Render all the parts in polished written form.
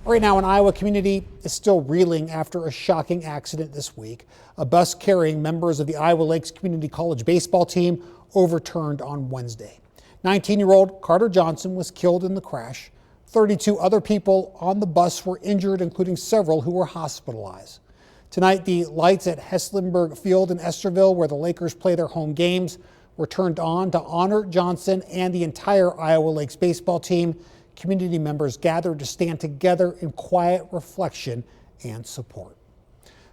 Right now, an Iowa community is still reeling after a shocking accident this week. A bus carrying members of the Iowa Lakes Community College baseball team overturned on Wednesday. 19-year-old Carter Johnson was killed in the crash. 32 other people on the bus were injured, including several who were hospitalized. Tonight, the lights at Heslenberg Field in Estherville, where the Lakers play their home games, were turned on to honor Johnson and the entire Iowa Lakes baseball team. Community members gathered to stand together in quiet reflection and support.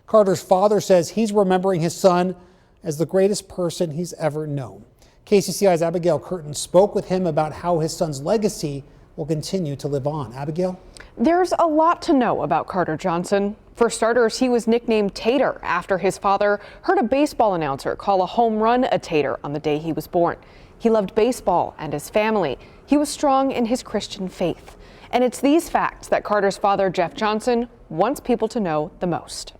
Carter's father says he's remembering his son as the greatest person he's ever known. KCCI's Abigail Curtin spoke with him about how his son's legacy will continue to live on. Abigail? There's a lot to know about Carter Johnson. For starters, he was nicknamed Tater after his father heard a baseball announcer call a home run a tater on the day he was born. He loved baseball and his family. He was strong in his Christian faith. And it's these facts that Carter's father, Jeff Johnson, wants people to know the most.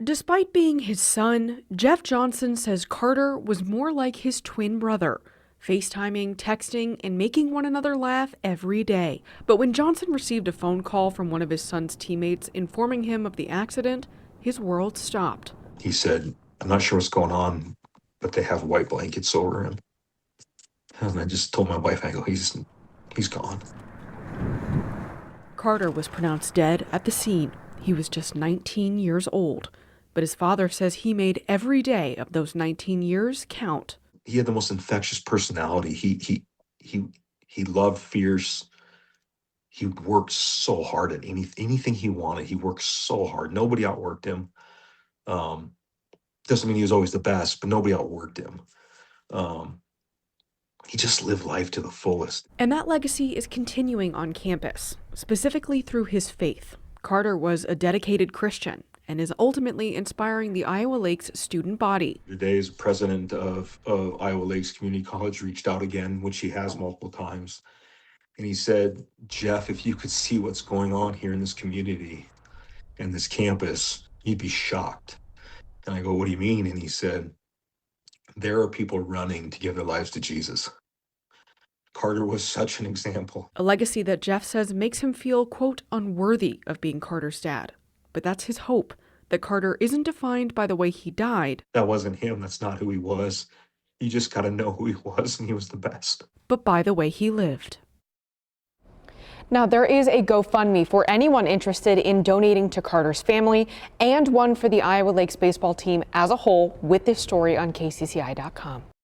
Despite being his son, Jeff Johnson says Carter was more like his twin brother, FaceTiming, texting, and making one another laugh every day. But when Johnson received a phone call from one of his son's teammates informing him of the accident, his world stopped. He said, "I'm not sure what's going on, but they have white blankets over him." And I just told my wife, I go, he's gone. Carter was pronounced dead at the scene. He was just 19 years old. But his father says he made every day of those 19 years count. He had the most infectious personality. He loved fierce. He worked so hard at anything he wanted. He worked so hard. Nobody outworked him. Doesn't mean he was always the best, but nobody outworked him. He just lived life to the fullest. And that legacy is continuing on campus, specifically through his faith. Carter was a dedicated Christian and is ultimately inspiring the Iowa Lakes student body. Today, as president of Iowa Lakes Community College, reached out again, which he has multiple times. And he said, "Jeff, if you could see what's going on here in this community and this campus, you'd be shocked." And I go, "What do you mean?" And he said, "There are people running to give their lives to Jesus." Carter was such an example. A legacy that Jeff says makes him feel, quote, unworthy of being Carter's dad. But that's his hope, that Carter isn't defined by the way he died. That wasn't him. That's not who he was. You just got to know who he was, and he was the best. But by the way he lived. Now, there is a GoFundMe for anyone interested in donating to Carter's family and one for the Iowa Lakes baseball team as a whole with this story on KCCI.com.